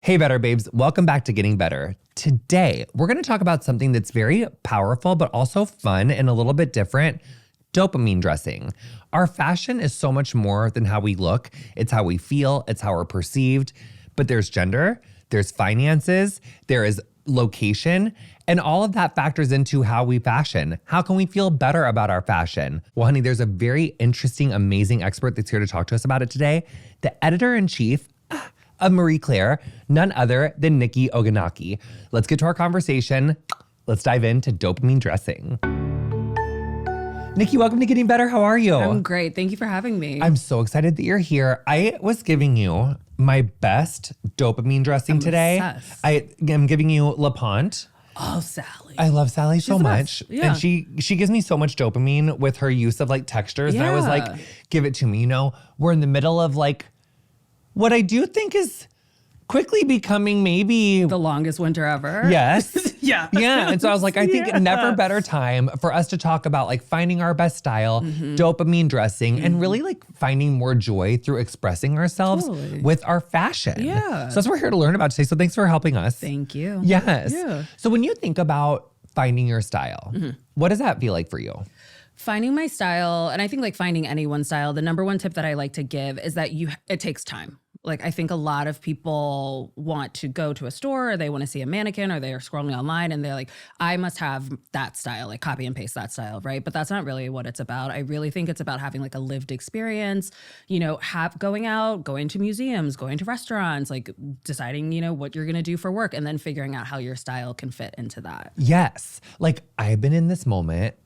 Hey, Better Babes. Welcome back to Getting Better. Today, we're going to talk about something that's very powerful, but also fun and a little bit different, dopamine dressing. Our fashion is so much more than how we look. It's how we feel. It's how we're perceived. But there's gender, there's finances, there is location, and all of that factors into how we fashion. How can we feel better about our fashion? Well, honey, there's a very interesting, amazing expert that's here to talk to us about it today. The editor-in-chief of Marie Claire, none other than Nikki Ogunnaike. Let's get to our conversation. Let's dive into dopamine dressing. Nikki, welcome to Getting Better. How are you? I'm great. Thank you for having me. I'm so excited that you're here. I was giving you my best dopamine dressing today. Obsessed. I am giving you La Pont. Oh, Sally. I love Sally so the much. best. Yeah. And she gives me so much dopamine with her use of like textures. And I was like, give it to me. You know, we're in the middle of like what I do think is quickly becoming maybe The longest winter ever. Yes. Yeah. Yeah. And so I was like, I think never better time for us to talk about like finding our best style, dopamine dressing, and really like finding more joy through expressing ourselves with our fashion. Yeah. So that's what we're here to learn about today. So thanks for helping us. Thank you. Yes. Yeah. So when you think about finding your style, what does that feel like for you? Finding my style, and I think like finding anyone's style, the number one tip that I like to give is that it takes time. Like I think a lot of people want to go to a store or they want to see a mannequin or they're scrolling online and they're like, I must have that style, like copy and paste that style, right? But that's not really what it's about. I really think it's about having like a lived experience, you know, going out, going to museums, going to restaurants, like deciding, you know, what you're going to do for work and then figuring out how your style can fit into that. Yes. Like I've been in this moment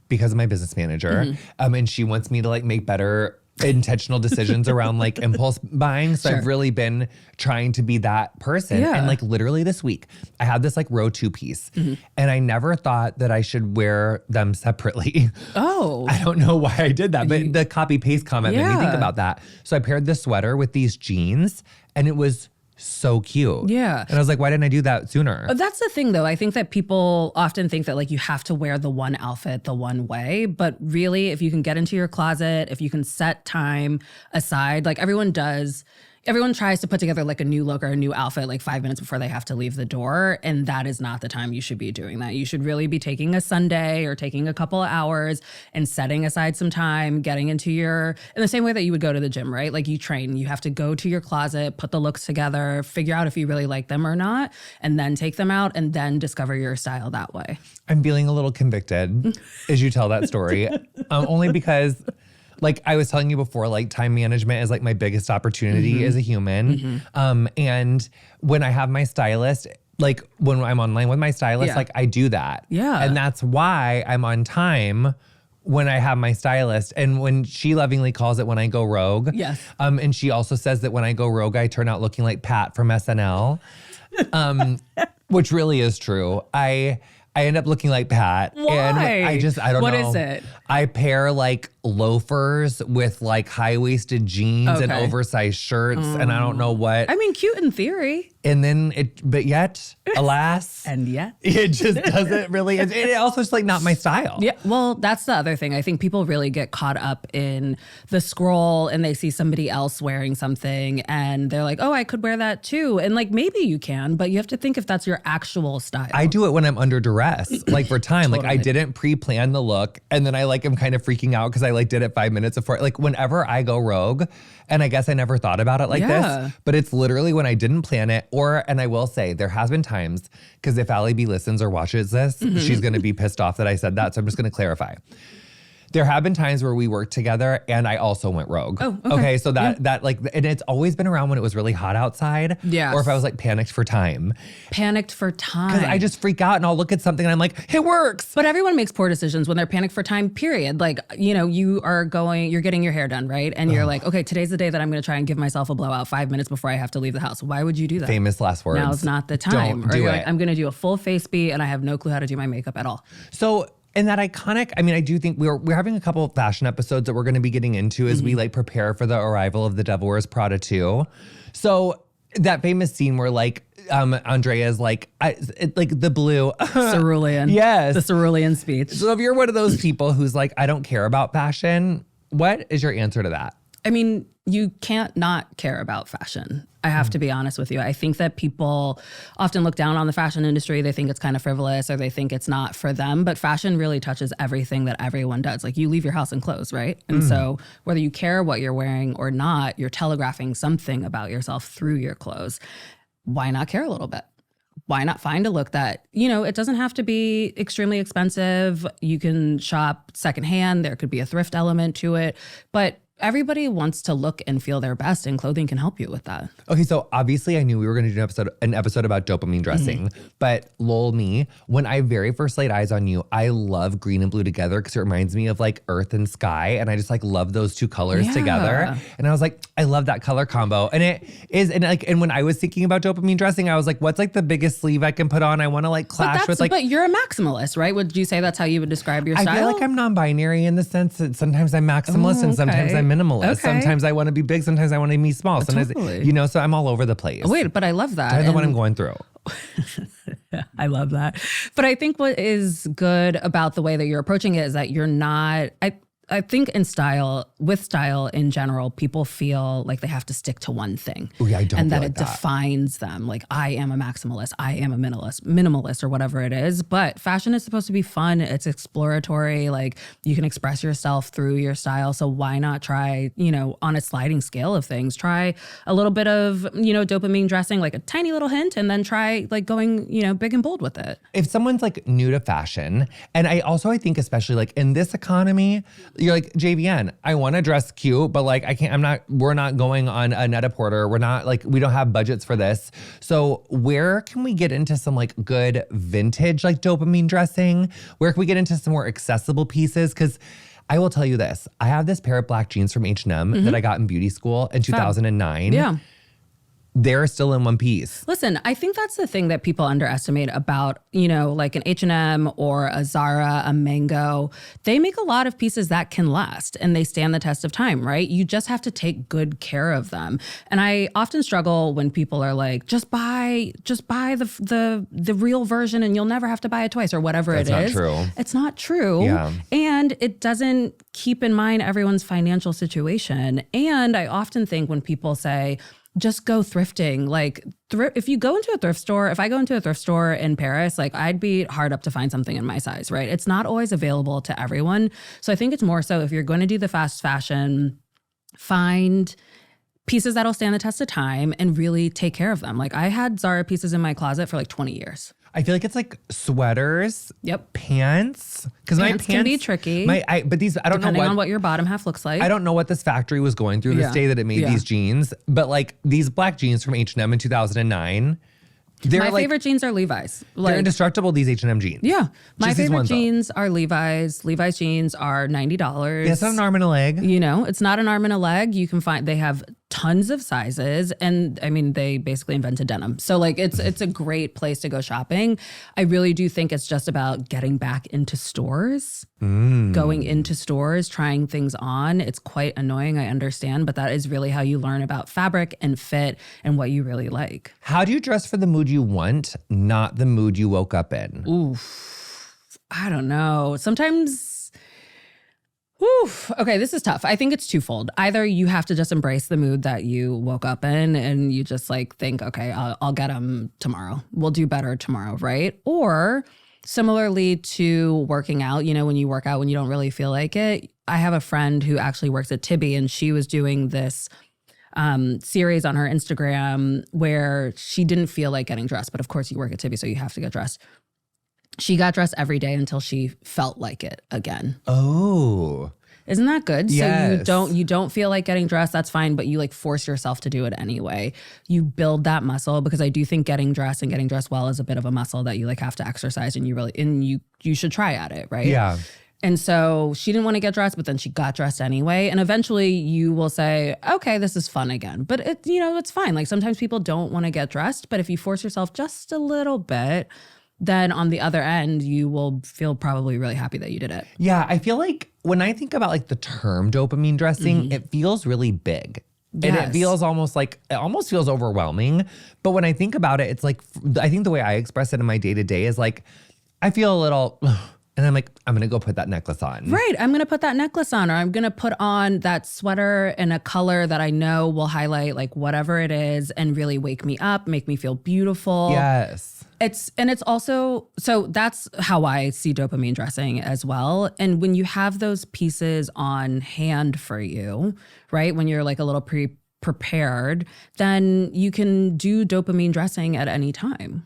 because of my business manager and she wants me to like make better intentional decisions around like impulse buying. So I've really been trying to be that person. Yeah. And like literally this week, I had this like row 2-piece and I never thought that I should wear them separately. Oh. I don't know why I did that, but the copy paste comment made me think about that. So I paired this sweater with these jeans and it was so cute. Yeah. And I was like, why didn't I do that sooner? That's the thing though. I think that people often think that like you have to wear the one outfit the one way, but really if you can get into your closet, if you can set time aside, like everyone tries to put together like a new look or a new outfit like 5 minutes before they have to leave the door. And that is not the time you should be doing that. You should really be taking a Sunday or taking a couple of hours and setting aside some time, getting into in the same way that you would go to the gym, right? Like you train, you have to go to your closet, put the looks together, figure out if you really like them or not, and then take them out and then discover your style that way. I'm feeling a little convicted as you tell that story, only because like I was telling you before, like time management is like my biggest opportunity as a human. And when I have my stylist, like when I'm online with my stylist, like I do that. Yeah. And that's why I'm on time when I have my stylist. And when she lovingly calls it when I go rogue. Yes. And she also says that when I go rogue, I turn out looking like Pat from SNL, which really is true. I end up looking like Pat. Why? And I don't know. What is it? I pair like loafers with like high-waisted jeans and oversized shirts and I don't know what. I mean, cute in theory. And then but yet, alas. And yet. It just doesn't really, it also is like not my style. Yeah, well, that's the other thing. I think people really get caught up in the scroll and they see somebody else wearing something and they're like, oh, I could wear that too. And like, maybe you can, but you have to think if that's your actual style. I do it when I'm under duress, like for time. Like I didn't pre-plan the look and then I like am kind of freaking out because I like did it 5 minutes before. Like whenever I go rogue, and I guess I never thought about it like this, but it's literally when I didn't plan it and I will say there has been times, because if Allie B listens or watches this, she's going to be pissed off that I said that. So I'm just going to clarify. There have been times where we worked together and I also went rogue. Oh, okay. So that like, and it's always been around when it was really hot outside. Yeah. Or if I was like panicked for time. Panicked for time. Because I just freak out and I'll look at something and I'm like, it works. But everyone makes poor decisions when they're panicked for time, period. Like, you know, you're getting your hair done, right? And you're like, okay, today's the day that I'm going to try and give myself a blowout 5 minutes before I have to leave the house. Why would you do that? Famous last words. Now's not the time. Don't do you're it. like, I'm going to do a full face beat and I have no clue how to do my makeup at all. So, and that iconic, I mean, I do think we're having a couple of fashion episodes that we're going to be getting into as we like prepare for the arrival of The Devil Wears Prada 2. So that famous scene where like Andrea's like the blue Cerulean. Yes. The Cerulean speech. So if you're one of those people who's like, I don't care about fashion, what is your answer to that? I mean, you can't not care about fashion. I have to be honest with you. I think that people often look down on the fashion industry. They think it's kind of frivolous or they think it's not for them. But fashion really touches everything that everyone does. Like you leave your house in clothes, right? And so whether you care what you're wearing or not, you're telegraphing something about yourself through your clothes. Why not care a little bit? Why not find a look that, it doesn't have to be extremely expensive. You can shop secondhand. There could be a thrift element to it. But everybody wants to look and feel their best, and clothing can help you with that. Okay, so obviously I knew we were going to do an episode about dopamine dressing, but lol me, when I very first laid eyes on you, I love green and blue together because it reminds me of like earth and sky, and I just like love those two colors together. And I was like, I love that color combo. And it is, and when I was thinking about dopamine dressing, I was like, what's like the biggest sleeve I can put on? I want to like clash with like. But you're a maximalist, right? Would you say that's how you would describe your style? I feel like I'm non-binary in the sense that sometimes I'm maximalist and sometimes I'm minimalist. Okay. Sometimes I want to be big, sometimes I want to be small. Sometimes, so I'm all over the place. Wait, but I love that. That's what I'm going through. I love that. But I think what is good about the way that you're approaching it is that you're not, I think with style in general, people feel like they have to stick to one thing. Ooh, yeah, I don't and feel that like it defines them. Like I am a maximalist, I am a minimalist or whatever it is. But fashion is supposed to be fun. It's exploratory. Like you can express yourself through your style. So why not try, on a sliding scale of things, try a little bit of, dopamine dressing, like a tiny little hint, and then try like going, big and bold with it. If someone's like new to fashion, and I think especially like in this economy, you're like, JVN, I want to dress cute, but like we're not going on a Net-a-Porter. We're not like, we don't have budgets for this. So where can we get into some like good vintage, like dopamine dressing? Where can we get into some more accessible pieces? Because I will tell you this, I have this pair of black jeans from H&M that I got in beauty school in 2009. Yeah. They're still in one piece. Listen, I think that's the thing that people underestimate about, like an H&M or a Zara, a Mango. They make a lot of pieces that can last and they stand the test of time, right? You just have to take good care of them. And I often struggle when people are like, just buy the real version and you'll never have to buy it twice or whatever it is. That's not true. It's not true. Yeah. And it doesn't keep in mind everyone's financial situation. And I often think when people say, just go thrifting. Like if you go into a thrift store, if I go into a thrift store in Paris, like I'd be hard up to find something in my size, right? It's not always available to everyone. So I think it's more so if you're going to do the fast fashion, find pieces that'll stand the test of time and really take care of them. Like I had Zara pieces in my closet for like 20 years. I feel like it's like sweaters, pants. Because my pants can be tricky. But these, I don't know depending on what your bottom half looks like. I don't know what this factory was going through this day that it made these jeans. But like these black jeans from H&M in 2009, my favorite jeans are Levi's. They're indestructible, these H&M jeans. Yeah. My favorite jeans are Levi's. Levi's jeans are $90. Yeah, it's not an arm and a leg. It's not an arm and a leg. You can find, they have tons of sizes. And I mean, they basically invented denim. So like, it's a great place to go shopping. I really do think it's just about getting back into stores, going into stores, trying things on. It's quite annoying, I understand, but that is really how you learn about fabric and fit and what you really like. How do you dress for the mood you want, not the mood you woke up in? Oof, I don't know. Sometimes... Okay, this is tough. I think it's twofold. Either you have to just embrace the mood that you woke up in and you just like think, okay, I'll get them tomorrow. We'll do better tomorrow, right? Or similarly to working out, when you work out when you don't really feel like it. I have a friend who actually works at Tibby and she was doing this series on her Instagram where she didn't feel like getting dressed. But of course you work at Tibby, so you have to get dressed. She got dressed every day until she felt like it again. Oh. Isn't that good? Yes. So you don't feel like getting dressed, that's fine, but you like force yourself to do it anyway. You build that muscle because I do think getting dressed and getting dressed well is a bit of a muscle that you like have to exercise and you should try at it, right? Yeah. And so she didn't want to get dressed, but then she got dressed anyway. And eventually you will say, okay, this is fun again. But it's fine. Like sometimes people don't want to get dressed, but if you force yourself just a little bit, then on the other end, you will feel probably really happy that you did it. Yeah, I feel like when I think about like the term dopamine dressing, it feels really big. Yes. And it feels almost feels overwhelming. But when I think about it, it's like, I think the way I express it in my day-to-day is like, I feel a little And I'm like, I'm going to go put that necklace on. Right. I'm going to put that necklace on, or I'm going to put on that sweater in a color that I know will highlight like whatever it is and really wake me up, make me feel beautiful. Yes. It's also, so that's how I see dopamine dressing as well. And when you have those pieces on hand for you, right, when you're like a little prepared, then you can do dopamine dressing at any time.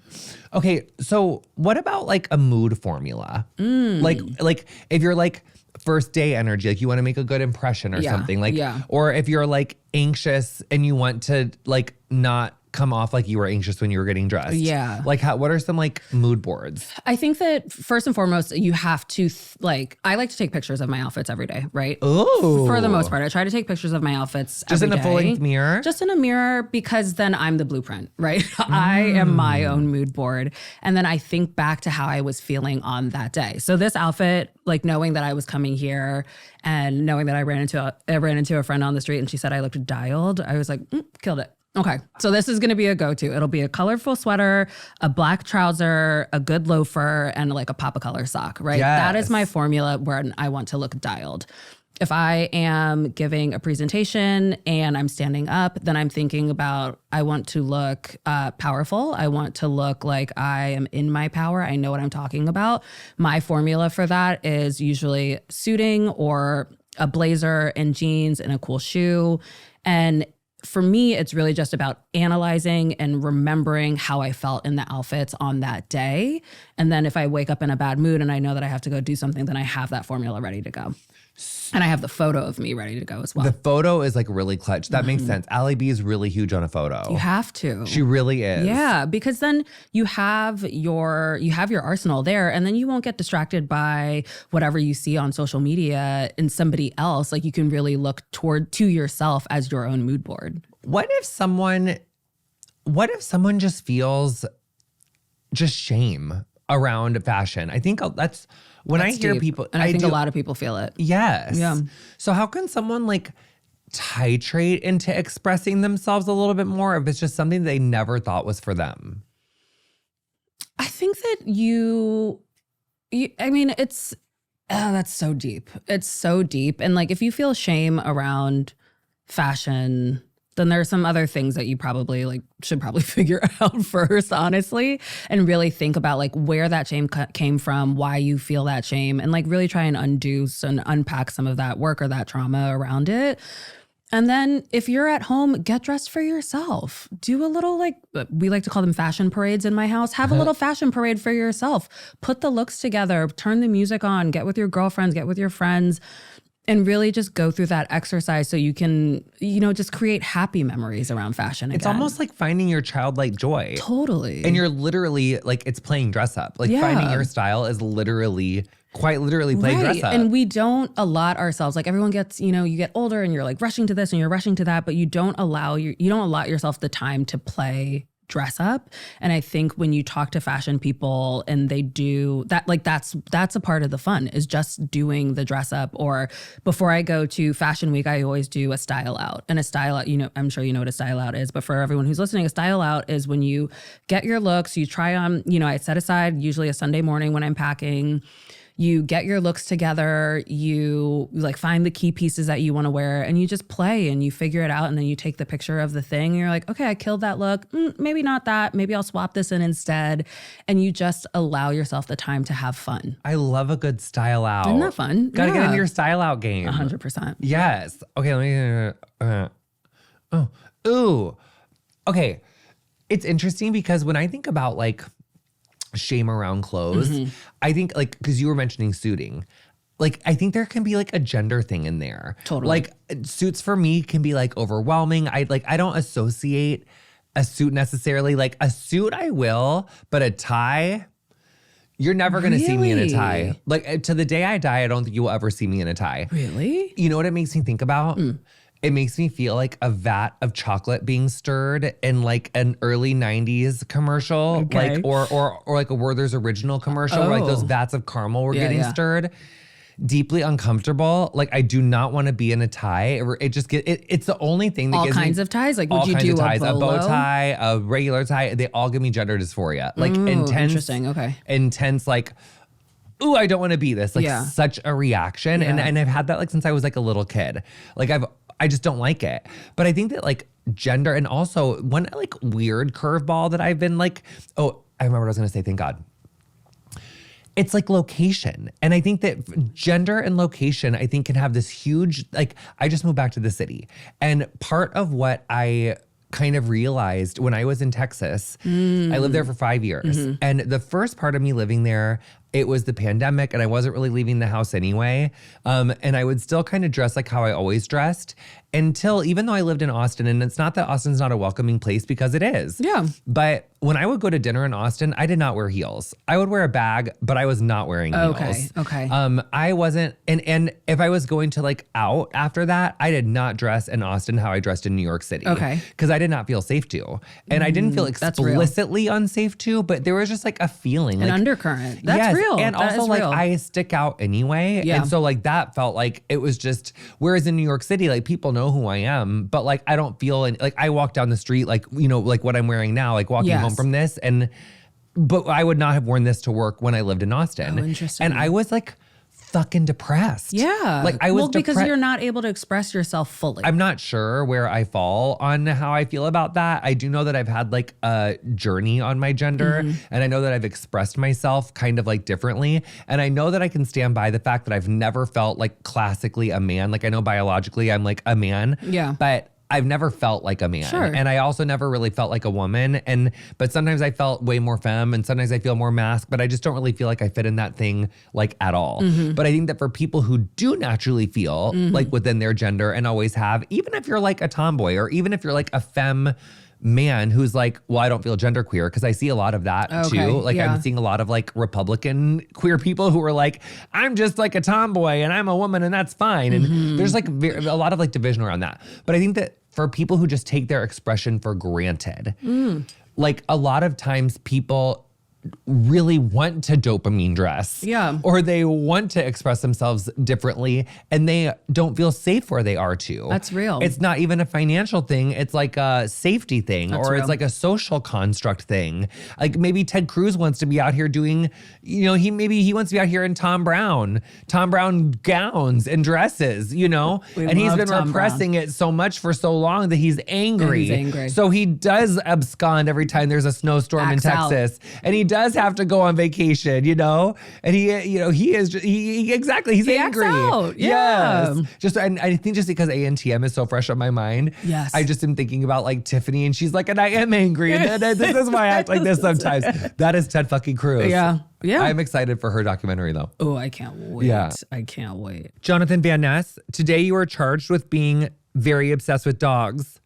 Okay, so what about like a mood formula? Like if you're like first day energy, like you want to make a good impression or something, like, or if you're like anxious and you want to like not come off like you were anxious when you were getting dressed. Yeah. Like what are some like mood boards? I think that first and foremost, you have to I like to take pictures of my outfits every day, right? Oh. For the most part, I try to take pictures of my outfits just every in a full length mirror? Just in a mirror, because then I'm the blueprint, right? I am my own mood board. And then I think back to how I was feeling on that day. So this outfit, like knowing that I was coming here and knowing that I ran into a friend on the street and she said I looked dialed, I was like, killed it. Okay, so this is going to be a go-to. It'll be a colorful sweater, a black trouser, a good loafer, and like a pop-a-color sock, right? Yes. That is my formula where I want to look dialed. If I am giving a presentation and I'm standing up, then I'm thinking about I want to look powerful. I want to look like I am in my power. I know what I'm talking about. My formula for that is usually suiting or a blazer and jeans and a cool shoe. And for me, it's really just about analyzing and remembering how I felt in the outfits on that day. And then if I wake up in a bad mood and I know that I have to go do something, then I have that formula ready to go. And I have the photo of me ready to go as well. The photo is like really clutch. That makes sense. Allie B is really huge on a photo. You have to. She really is. Yeah, because then you have your arsenal there, and then you won't get distracted by whatever you see on social media in somebody else. Like you can really look to yourself as your own mood board. What if someone just feels just shame around fashion? I think that's when I hear deep. people, and I think a lot of people feel it. Yes. Yeah. So how can someone like titrate into expressing themselves a little bit more if it's just something they never thought was for them? I think that I mean, that's so deep. It's so deep. And like, if you feel shame around fashion, then there are some other things that you probably should figure out first, honestly, and really think about like where that shame came from, why you feel that shame, and like really try and unpack some of that work or that trauma around it. And then if you're at home, get dressed for yourself. Do a little, we like to call them fashion parades in my house. Have a little fashion parade for yourself. Put the looks together, turn the music on, get with your girlfriends, get with your friends, and really just go through that exercise so you can, just create happy memories around fashion again. It's almost like finding your childlike joy. Totally. And you're literally like, it's playing dress up. Like finding your style is quite literally playing dress up. And we don't allot ourselves, like everyone gets, you get older and you're like rushing to this and you're rushing to that, but you don't allot yourself the time to play dress up. And I think when you talk to fashion people and they do that, like that's a part of the fun, is just doing the dress up. Or before I go to fashion week, I always do a style out. And a style out, I'm sure you know what a style out is, but for everyone who's listening, a style out is when you get your looks, you try on, I set aside usually a Sunday morning when I'm packing. You get your looks together, you like find the key pieces that you want to wear, and you just play and you figure it out, and then you take the picture of the thing and you're like, okay, I killed that look. Maybe not that. Maybe I'll swap this in instead. And you just allow yourself the time to have fun. I love a good style out. Isn't that fun? Gotta get into your style out game. 100%. Yes. Okay, let me, okay. It's interesting because when I think about like shame around clothes, I think like, because you were mentioning suiting, like I think there can be like a gender thing in there. Totally. Like suits for me can be like overwhelming. I don't associate a suit necessarily. Like a suit I will, but a tie, you're never going to see me in a tie. Like to the day I die, I don't think you will ever see me in a tie. Really? You know what it makes me think about? It makes me feel like a vat of chocolate being stirred in like an early 90s commercial, like or like a Werther's Original commercial where like those vats of caramel were getting stirred. Deeply uncomfortable. Like I do not want to be in a tie. It just it's the only thing that all gives me kinds of ties. Like would all you kinds do of ties, a bow tie, a regular tie? They all give me gender dysphoria. Like intense. Interesting. Okay. Intense like ooh, I don't want to be this. Like Yeah. such a reaction. Yeah. And I've had that like since I was like a little kid. Like I just don't like it. But I think that like gender, and also one like weird curveball that I've been like, oh, I remember what I was gonna say, thank God. It's like location. And I think that gender and location, I think, can have this huge, like, I just moved back to the city. And part of what I kind of realized when I was in Texas, I lived there for 5 years. And the first part of me living there, it was the pandemic and I wasn't really leaving the house anyway. And I would still kind of dress like how I always dressed until, even though I lived in Austin, and it's not that Austin's not a welcoming place, because it is. Yeah. But when I would go to dinner in Austin, I did not wear heels. I would wear a bag, but I was not wearing heels. Okay. I wasn't, and if I was going to like out after that, I did not dress in Austin how I dressed in New York City. Okay. Because I did not feel safe to. And I didn't feel that's real. explicitly unsafe to, but there was just like a feeling. An like, undercurrent. That's yes, real. And That also is like real. I stick out anyway. Yeah. And so like that felt like it was just, whereas in New York City, like people know who I am, but like I don't feel, like I walk down the street like, you know, like what I'm wearing now, like walking Yes. home from this, but I would not have worn this to work when I lived in Austin. Oh, interesting. And I was like fucking depressed. Yeah. Like I was because depre- you're not able to express yourself fully. I'm not sure where I fall on how I feel about that. I do know that I've had like a journey on my gender, and I know that I've expressed myself kind of like differently. And I know that I can stand by the fact that I've never felt like classically a man. Like I know biologically I'm like a man. Yeah. But I've never felt like a man. Sure. And I also never really felt like a woman. But sometimes I felt way more femme, and sometimes I feel more masc, but I just don't really feel like I fit in that thing like at all. But I think that for people who do naturally feel like within their gender and always have, even if you're like a tomboy, or even if you're like a femme man who's like, well, I don't feel genderqueer, because I see a lot of that too. Like yeah. I'm seeing a lot of like Republican queer people who are like, I'm just like a tomboy and I'm a woman and that's fine. And there's like a lot of like division around that. But I think that for people who just take their expression for granted, like a lot of times people really want to dopamine dress. Yeah. Or they want to express themselves differently and they don't feel safe where they are to. That's real. It's not even a financial thing. It's like a safety thing, That's or real. it's like a social construct thing. Like maybe Ted Cruz wants to be out here doing, you know, he wants to be out here in Tom Brown gowns and dresses, you know? And he's love been Tom repressing it so much for so long that he's angry. Yeah, he's angry. So he does abscond every time there's a snowstorm Acts in out. Texas. And he does have to go on vacation, you know? And he is just, exactly, he's He acts angry. out, yeah. Yes. Just, and I think just because ANTM is so fresh on my mind, Yes. I just am thinking about like Tiffany, and she's like, and I am angry. And this is why I act like this sometimes. That is Ted fucking Cruz. Yeah. Yeah. I'm excited for her documentary though. Oh, I can't wait. Yeah. I can't wait. Jonathan Van Ness, today you are charged with being very obsessed with dogs.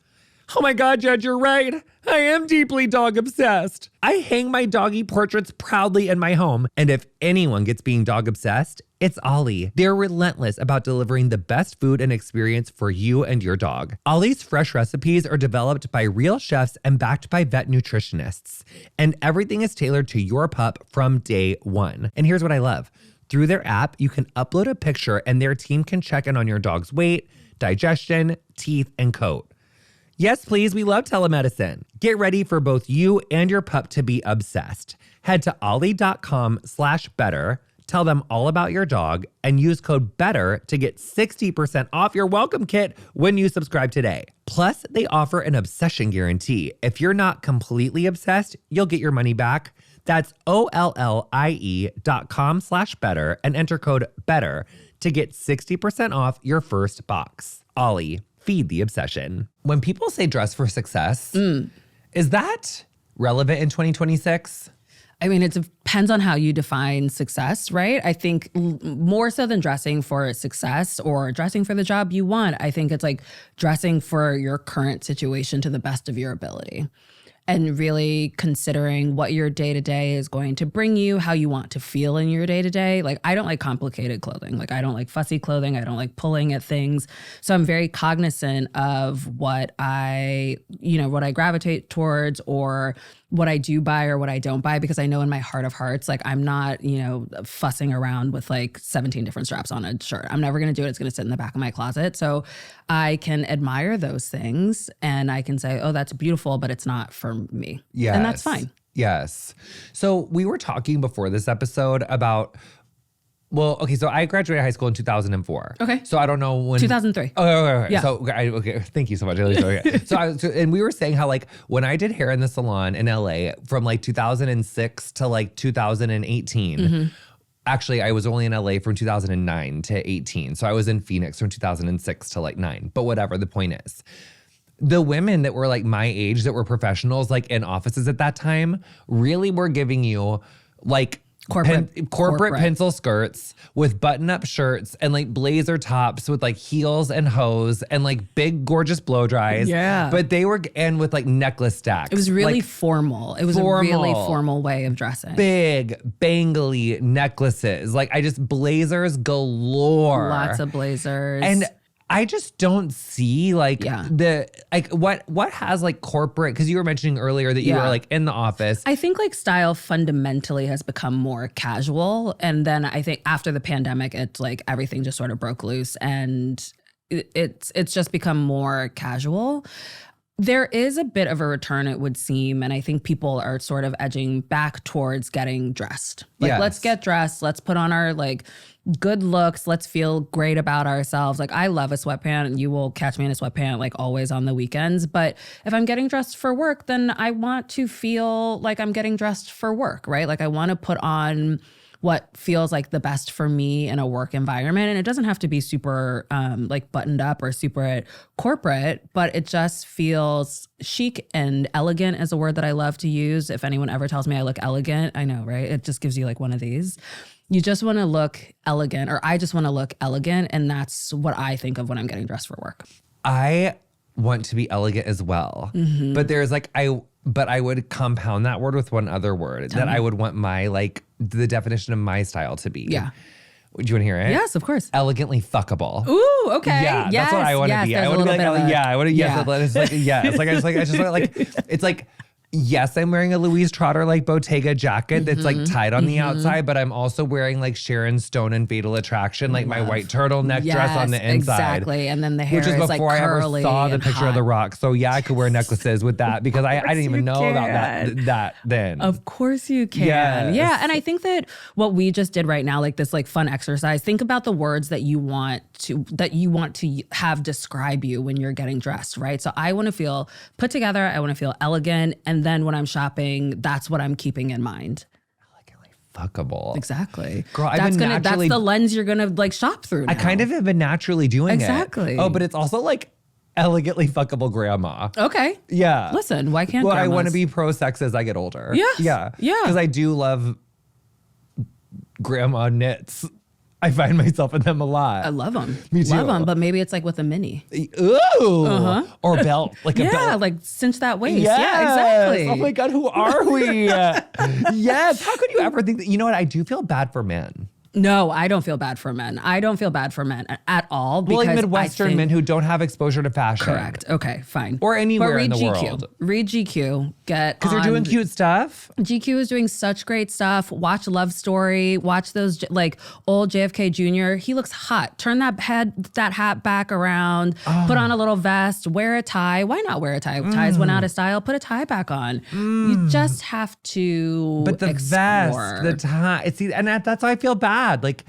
Oh my God, Judge, you're right. I am deeply dog obsessed. I hang my doggy portraits proudly in my home. And if anyone gets being dog obsessed, it's OLLIE. They're relentless about delivering the best food and experience for you and your dog. OLLIE's fresh recipes are developed by real chefs and backed by vet nutritionists. And everything is tailored to your pup from day one. And here's what I love. Through their app, you can upload a picture and their team can check in on your dog's weight, digestion, teeth, and coat. Yes, please, we love telemedicine. Get ready for both you and your pup to be obsessed. Head to ollie.com/better, tell them all about your dog, and use code BETTER to get 60% off your welcome kit when you subscribe today. Plus, they offer an obsession guarantee. If you're not completely obsessed, you'll get your money back. That's OLLIE.com/better and enter code BETTER to get 60% off your first box. OLLIE. Feed the obsession. When people say dress for success, is that relevant in 2026? I mean, it depends on how you define success, right? I think more so than dressing for success or dressing for the job you want, I think it's like dressing for your current situation to the best of your ability. And really considering what your day-to-day is going to bring you, how you want to feel in your day-to-day. Like, I don't like complicated clothing. Like, I don't like fussy clothing. I don't like pulling at things. So I'm very cognizant of what I gravitate towards, or what I do buy or what I don't buy, because I know in my heart of hearts, like, I'm not, fussing around with like 17 different straps on a shirt. I'm never going to do it. It's going to sit in the back of my closet. So I can admire those things and I can say, oh, that's beautiful, but it's not for me. Yes. And that's fine. Yes. So we were talking before this episode about Well, okay, so I graduated high school in 2004. Okay. So I don't know when. 2003. Oh, okay. Yeah. So, okay, thank you so much. Okay. And we were saying how like when I did hair in the salon in LA from like 2006 to like 2018, actually I was only in LA from 2009 to 18. So I was in Phoenix from 2006 to like 9. But whatever, the point is, the women that were like my age that were professionals like in offices at that time really were giving you like corporate pencil skirts with button-up shirts and like blazer tops with like heels and hose and like big gorgeous blow dries. Yeah. But they were, and with like necklace stacks. It was really like, formal. It was a really formal way of dressing. Big, bangly necklaces. Like I just blazers galore. Lots of blazers. And I just don't see like the like what has like corporate, because you were mentioning earlier that you were like in the office. I think like style fundamentally has become more casual, and then I think after the pandemic it's like everything just sort of broke loose and it's just become more casual. There is a bit of a return, it would seem, and I think people are sort of edging back towards getting dressed. Like, let's get dressed, let's put on our like good looks, let's feel great about ourselves. Like I love a sweatpant, and you will catch me in a sweatpant like always on the weekends. But if I'm getting dressed for work, then I want to feel like I'm getting dressed for work, right? Like I want to put on what feels like the best for me in a work environment. And it doesn't have to be super like buttoned up or super corporate, but it just feels chic and elegant is a word that I love to use. If anyone ever tells me I look elegant, I know, right? It just gives you like one of these. You just want to look elegant, or I just want to look elegant. And that's what I think of when I'm getting dressed for work. I want to be elegant as well. But there's like, but I would compound that word with one other word that I would want my, like, the definition of my style to be. Yeah. Do you want to hear it? Yes, of course. Elegantly fuckable. Ooh, okay. Yeah, that's what I want to be. I want to be like, I want to, it's like, I just like, it's like, yes, I'm wearing a Louise Trotter like Bottega jacket that's like tied on the outside, but I'm also wearing like Sharon Stone and Fatal Attraction, like my white turtleneck dress on the inside. Exactly. And then the hair which is before like I ever saw the picture of The hot. Rock. So yeah, I could wear necklaces with that because I didn't even know about that then. Of course you can. Yes. Yeah. And I think that what we just did right now, like this like fun exercise, think about the words that you want to have describe you when you're getting dressed, right? So I want to feel put together. I want to feel elegant. And then when I'm shopping, that's what I'm keeping in mind. Elegantly fuckable. Exactly. Girl, that's the lens you're gonna like shop through now. I kind of have been naturally doing it. Exactly. Oh, but it's also like elegantly fuckable grandma. Okay. Yeah. Listen, why can't Well, grandmas? I want to be pro-sex as I get older. Yes. Yeah. Yeah. Because I do love grandma knits. I find myself in them a lot. I love them. Me too. Love them, but maybe it's like with a mini. Ooh. Or belt. Like a belt. Yeah, like cinch that waist. Yes. Yeah, exactly. Oh my God, who are we? Yes. How could you ever think that? You know what? I do feel bad for men. No, I don't feel bad for men. I don't feel bad for men at all. Because Well, like Midwestern men who don't have exposure to fashion. Correct. Okay, fine. Or anywhere in the GQ. world. Read GQ. Because they're doing cute stuff. GQ is doing such great stuff. Watch Love Story. Watch those like old JFK Jr. He looks hot. Turn that hat back around. Put on a little vest. Wear a tie. Why not wear a tie? Ties went out of style. Put a tie back on. You just have to. But the explore. vest, the tie, and that's why I feel bad. Like,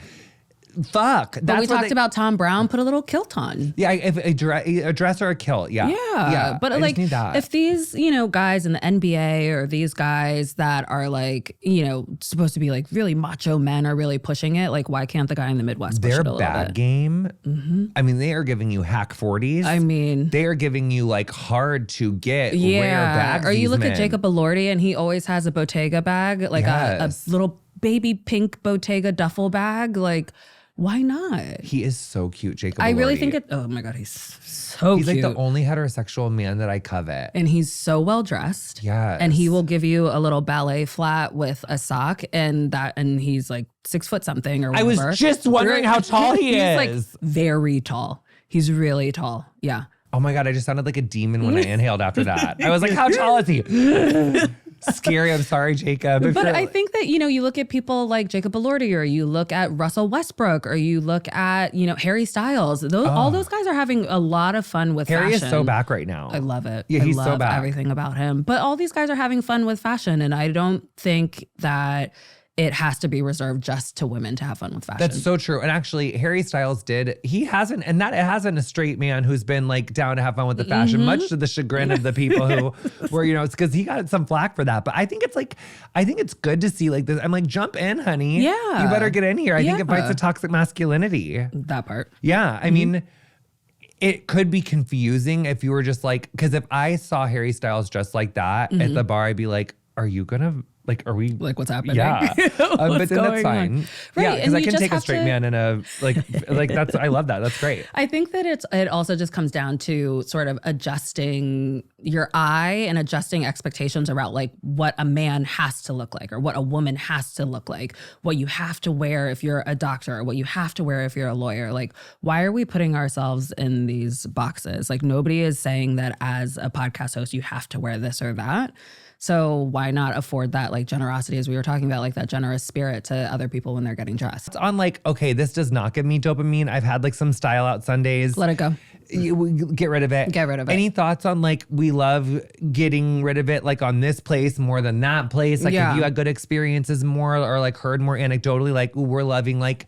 fuck. But we talked about Tom Brown. Put a little kilt on. Yeah, if a dress or a kilt. Yeah. Yeah. But like, if these, guys in the NBA or these guys that are like, supposed to be like really macho men are really pushing it, like, why can't the guy in the Midwest push their it a little bag bit? game? I mean, they are giving you hack 40s. I mean, they are giving you like hard to get rare bags. Or you look men. at Jacob Elordi and he always has a Bottega bag, like a little baby pink Bottega duffel bag. Like, why not? He is so cute, Jacob I really Elordi. think it. Oh my God, he's so He's cute. like the only heterosexual man that I covet. And he's so well dressed. Yes. And he will give you a little ballet flat with a sock and he's like 6 foot something or I whatever. was just wondering how tall he is. He's like very tall. He's really tall. Yeah. Oh my God, I just sounded like a demon when I inhaled after that. I was like, how tall is he? Scary. I'm sorry, Jacob. But I think that, you look at people like Jacob Elordi, or you look at Russell Westbrook, or you look at, Harry Styles. All those guys are having a lot of fun with Harry fashion. is so back right now. I love it. Yeah, he's I so love back. everything about him. But all these guys are having fun with fashion. And I don't think that it has to be reserved just to women to have fun with fashion. That's so true. And actually, Harry Styles it hasn't a straight man who's been like down to have fun with the fashion, much to the chagrin of the people who were, it's because he got some flack for that. But I think it's good to see like this. I'm like, jump in, honey. Yeah. You better get in here. I think it fights the toxic masculinity. That part. Yeah. I mean, it could be confusing if you were just like, because if I saw Harry Styles dressed like that at the bar, I'd be like, are you gonna are we like what's happening? Yeah, but then that's fine. On? Right, yeah, because I can take a straight man and a like that's I love that. That's great. I think that it also just comes down to sort of adjusting your eye and adjusting expectations about like what a man has to look like or what a woman has to look like, what you have to wear if you're a doctor, or what you have to wear if you're a lawyer. Like, why are we putting ourselves in these boxes? Like, nobody is saying that as a podcast host you have to wear this or that. So why not afford that like generosity, as we were talking about, like that generous spirit to other people when they're getting dressed? It's on like, okay, this does not give me dopamine. I've had like some style out Sundays. Let it go. Get rid of it. Get rid of it. Any thoughts on like, we love getting rid of it, like on this place more than that place? Like if you had good experiences more or like heard more anecdotally, like, ooh, we're loving like,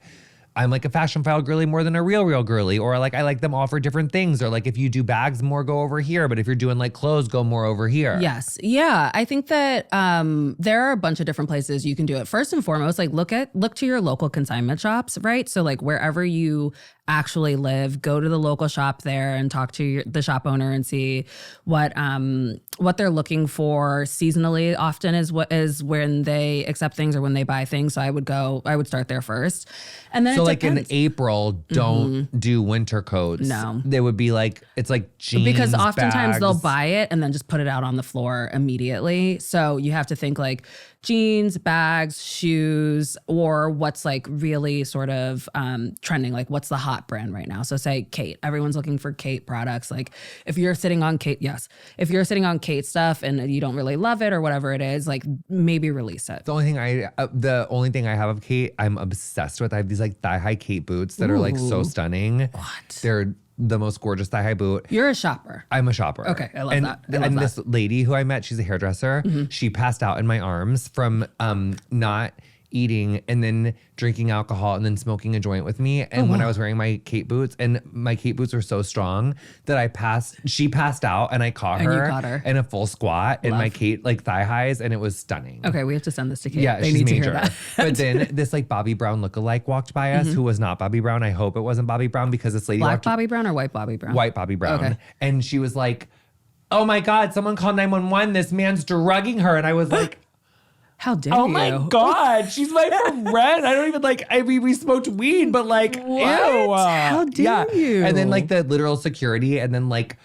I'm like a fashion file girly more than a real girly, or like I like them all for different things, or like if you do bags more, go over here, but if you're doing like clothes, go more over here. Yes. Yeah. I think that there are a bunch of different places you can do it. First and foremost, like look to your local consignment shops, right? So like wherever you actually live, go to the local shop there and talk to the shop owner and see what they're looking for seasonally. Often is when they accept things or when they buy things. So I would start there first. And then so like in April, don't do winter coats. No. They would be like, it's like jeans, because oftentimes bags. they'll buy it and then just put it out on the floor immediately. So you have to think like jeans, bags, shoes, or what's like really sort of trending, like what's the hot brand right now. So say Kate, everyone's looking for Kate products. Like if you're sitting on Kate, if you're sitting on Kate stuff and you don't really love it or whatever it is, like maybe release it. The only thing I have of Kate, I'm obsessed with. I have these like thigh-high Kate boots that are like so stunning. What? They're the most gorgeous thigh-high boot. You're a shopper. I'm a shopper. Okay, I love that. This lady who I met, she's a hairdresser. She passed out in my arms from not eating and then drinking alcohol and then smoking a joint with me. And when I was wearing my Kate boots, and my Kate boots were so strong that she passed out and I caught her in a full squat in my Kate like thigh highs, and it was stunning. Okay, we have to send this to Kate. Yeah, they she's need major. to hear that. But then this like Bobbi Brown lookalike walked by us, who was not Bobbi Brown. I hope it wasn't Bobbi Brown, because this lady Black Bobbi Brown or white Bobbi Brown? White Bobbi Brown. Okay. And she was like, oh my God, someone call 911. This man's drugging her. And I was like, how dare you? Oh my God, she's my friend. I don't even like, I mean, we smoked weed, but like, what? Ew. How dare you? And then like the literal security, and then like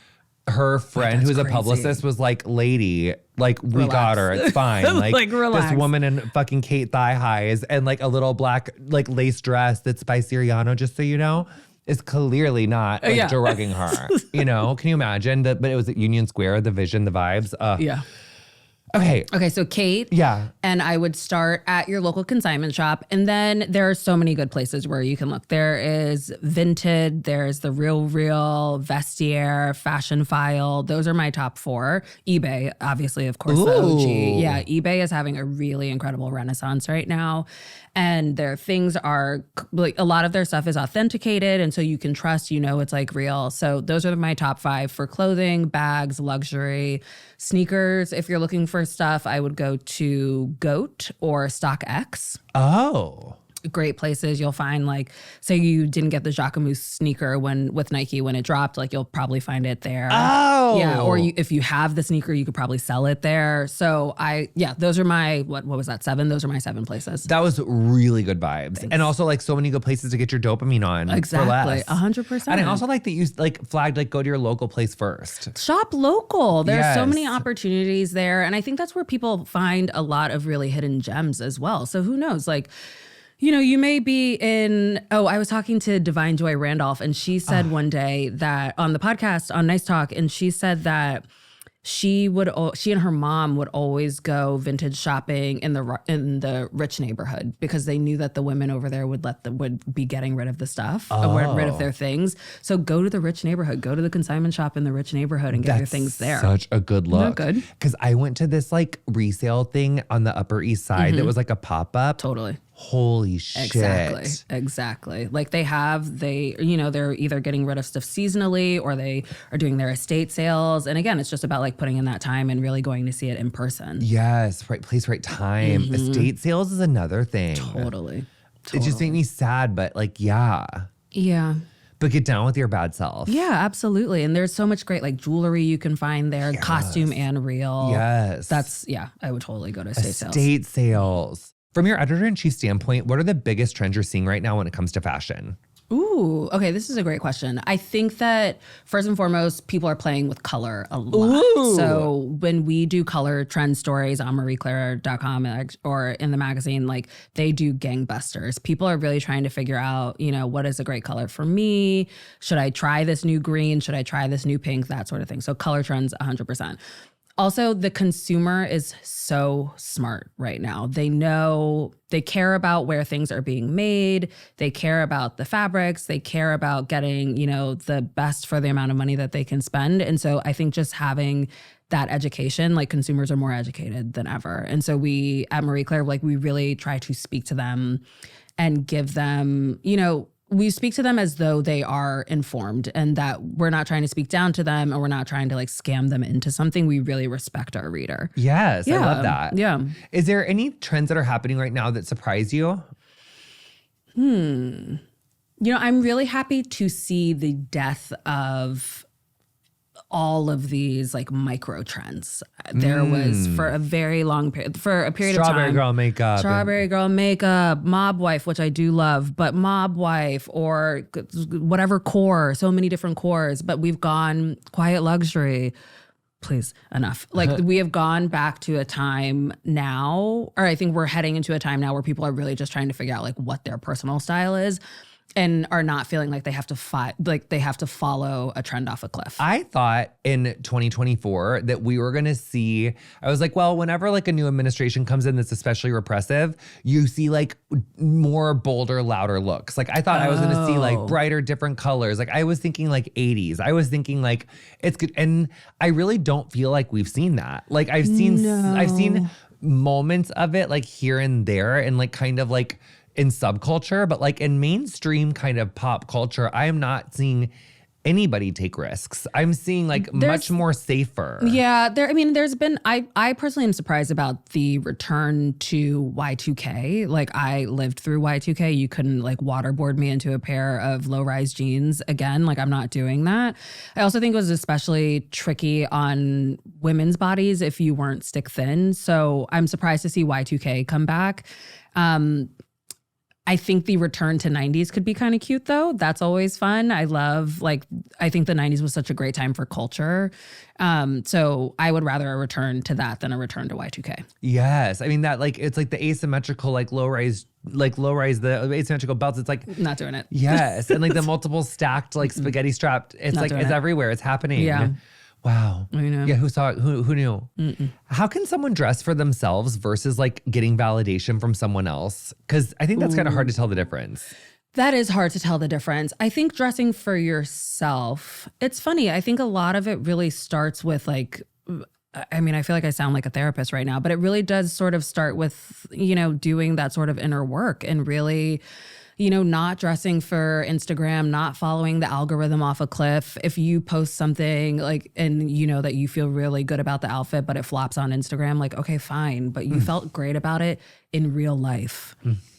her friend who's crazy. a publicist was like, lady, like we Relax. got her. It's fine. Like relax. this woman in fucking Kate thigh highs and like a little black like lace dress that's by Siriano, just so you know, is clearly not like drugging her. You know, can you imagine that? But it was at Union Square, the vision, the vibes. Yeah. Okay, so Kate. Yeah. And I would start at your local consignment shop. And then there are so many good places where you can look. There is Vinted, there's the Real, Vestiaire, Fashion File. Those are my top 4. eBay, obviously, of course, the OG. Yeah, eBay is having a really incredible renaissance right now. And their things are, like, a lot of their stuff is authenticated. And so you can trust, it's like real. So those are my top 5 for clothing, bags, luxury, sneakers. If you're looking for stuff, I would go to GOAT or StockX. Oh. Great places. You'll find, like, say you didn't get the Jacquemus sneaker with Nike when it dropped, like you'll probably find it there. Oh. Yeah. Or if you have the sneaker, you could probably sell it there. So those are my, what was that, 7? Those are my 7 places. That was really good vibes. Thanks. And also like so many good places to get your dopamine on. Exactly. For less. 100%. And I also like that you like flagged like go to your local place first. Shop local. There's so Yes. many opportunities there. And I think that's where people find a lot of really hidden gems as well. So who knows, like, you may be I was talking to Divine Joy Randolph, and she said one day that on the podcast on Nice Talk, and she said that she and her mom would always go vintage shopping in the rich neighborhood because they knew that the women over there would be getting rid of the stuff, or rid of their things. So go to the rich neighborhood, go to the consignment shop in the rich neighborhood and get your things there. Such a good look. Isn't that good? Because I went to this like resale thing on the Upper East Side that was like a pop-up. Totally. Holy shit. Exactly. Like they're either getting rid of stuff seasonally or they are doing their estate sales. And again, it's just about like putting in that time and really going to see it in person. Yes, right place, right time. Estate sales is another thing. Totally. It just made me sad, but like, yeah. Yeah. But get down with your bad self. Yeah, absolutely. And there's so much great like jewelry you can find there, costume and real. Yes. I would totally go to estate sales. Estate sales. From your editor-in-chief standpoint, what are the biggest trends you're seeing right now when it comes to fashion? Ooh, okay, this is a great question. I think that first and foremost, people are playing with color a lot. Ooh. So when we do color trend stories on marieclaire.com or in the magazine, like they do gangbusters. People are really trying to figure out, what is a great color for me? Should I try this new green? Should I try this new pink? That sort of thing. So color trends, 100%. Also, the consumer is so smart right now. They care about where things are being made. They care about the fabrics. They care about getting, the best for the amount of money that they can spend. And so I think just having that education, like consumers are more educated than ever. And so we at Marie Claire, like we really try to speak to them and give them, we speak to them as though they are informed and that we're not trying to speak down to them and we're not trying to like scam them into something. We really respect our reader. Yes, I love that. Yeah. Is there any trends that are happening right now that surprise you? I'm really happy to see the death of all of these like micro trends. There was for a very long period, of time. Strawberry girl makeup, mob wife, which I do love, but mob wife or whatever core, so many different cores, but we've gone quiet luxury. Please, enough. Like we have gone back to a time now, or I think we're heading into a time now where people are really just trying to figure out like what their personal style is. And are not feeling like they have to follow a trend off a cliff. I thought in 2024 that we were gonna see, I was like, well, whenever like a new administration comes in that's especially repressive, you see like more bolder, louder looks. Like I thought I was gonna see like brighter, different colors. Like I was thinking like 80s. I was thinking like it's good. And I really don't feel like we've seen that. Like I've seen moments of it like here and there and like kind of like in subculture, but like in mainstream kind of pop culture, I am not seeing anybody take risks. I'm seeing like much more safer. Yeah, there's been, I personally am surprised about the return to Y2K. Like I lived through Y2K. You couldn't like waterboard me into a pair of low-rise jeans again. Like I'm not doing that. I also think it was especially tricky on women's bodies if you weren't stick thin. So I'm surprised to see Y2K come back. I think the return to 90s could be kind of cute though. That's always fun. I think the 90s was such a great time for culture. So I would rather a return to that than a return to Y2K. Yes. I mean that like, it's like the asymmetrical, like low rise, the asymmetrical belts. It's like. Not doing it. Yes. And like the multiple stacked, like spaghetti strapped. It's like, it's everywhere. It's happening. Yeah. Wow. I know. Yeah, who saw it? Who knew? How can someone dress for themselves versus like getting validation from someone else? Because I think that's kind of hard to tell the difference. That is hard to tell the difference. I think dressing for yourself, it's funny. I think a lot of it really starts with like, I feel like I sound like a therapist right now, but it really does sort of start with, doing that sort of inner work and really, not dressing for Instagram, not following the algorithm off a cliff. If you post something like, and that you feel really good about the outfit, but it flops on Instagram, like, okay, fine. But you felt great about it in real life.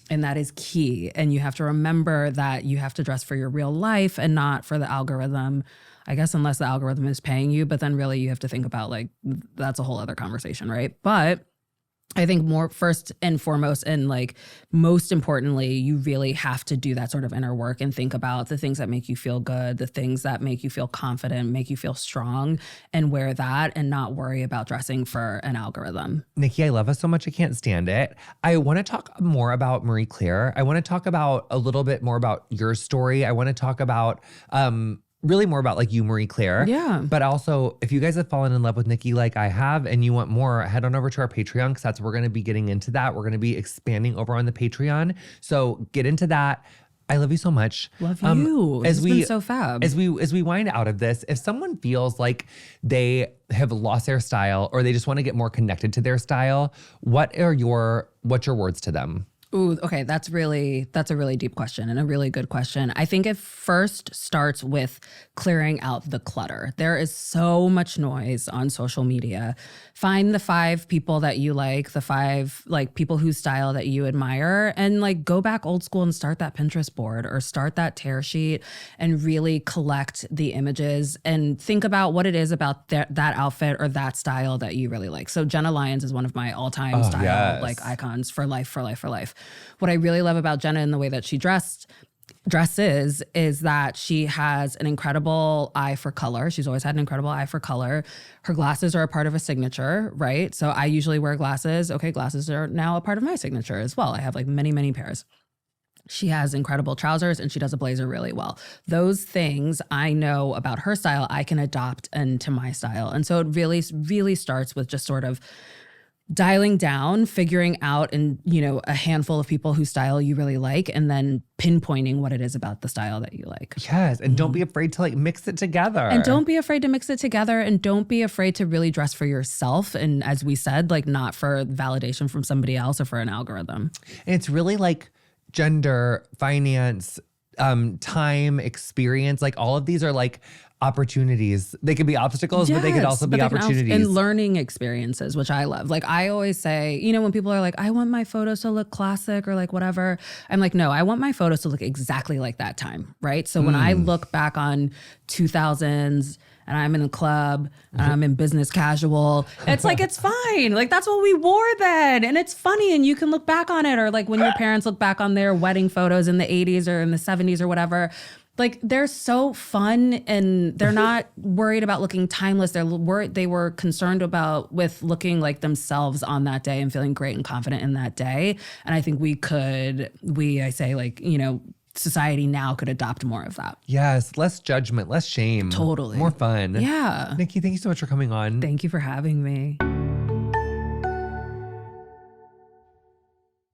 And that is key. And you have to remember that you have to dress for your real life and not for the algorithm. I guess unless the algorithm is paying you, but then really you have to think about like, that's a whole other conversation, right? But I think more first and foremost and like most importantly, you really have to do that sort of inner work and think about the things that make you feel good, the things that make you feel confident, make you feel strong, and wear that and not worry about dressing for an algorithm. Nikki, I love us so much. I can't stand it. I want to talk more about Marie Claire. I want to talk about a little bit more about your story. I want to talk about really more about like you, Marie Claire. Yeah. But also, if you guys have fallen in love with Nikki like I have and you want more, head on over to our Patreon because that's where we're going to be getting into that. We're going to be expanding over on the Patreon. So get into that. I love you so much. Love you. It's been so fab. As we wind out of this, if someone feels like they have lost their style or they just want to get more connected to their style, what's your words to them? Ooh, okay. That's a really deep question and a really good question. I think it first starts with clearing out the clutter. There is so much noise on social media. Find the 5 people that you like, the 5 like people whose style that you admire, and like go back old school and start that Pinterest board or start that tear sheet and really collect the images and think about what it is about that outfit or that style that you really like. So Jenna Lyons is one of my all-time style like icons for life. What I really love about Jenna and the way that she dresses is that she has an incredible eye for color. She's always had an incredible eye for color. Her glasses are a part of a signature, right? So I usually wear glasses. Okay, glasses are now a part of my signature as well. I have like many, many pairs. She has incredible trousers and she does a blazer really well. Those things I know about her style, I can adopt into my style. And so it really, really starts with just sort of dialing down, figuring out a handful of people whose style you really like, and then pinpointing what it is about the style that you like. Yes. And don't be afraid to like mix it together. And don't be afraid to mix it together. And don't be afraid to really dress for yourself. And as we said, like not for validation from somebody else or for an algorithm. And it's really like gender, finance, time, experience, like all of these are like opportunities. They could be obstacles, but they could also be opportunities. And learning experiences, which I love. Like I always say, when people are like, I want my photos to look classic or like whatever. I'm like, no, I want my photos to look exactly like that time, right? So when I look back on 2000s and I'm in a club and I'm in business casual, it's like, it's fine. Like that's what we wore then. And it's funny and you can look back on it. Or like when your parents look back on their wedding photos in the 80s or in the 70s or whatever, like they're so fun and they're not worried about looking timeless. They were concerned with looking like themselves on that day and feeling great and confident in that day. And I think society now could adopt more of that. Yes, less judgment, less shame. Totally. More fun. Yeah. Nikki, thank you so much for coming on. Thank you for having me.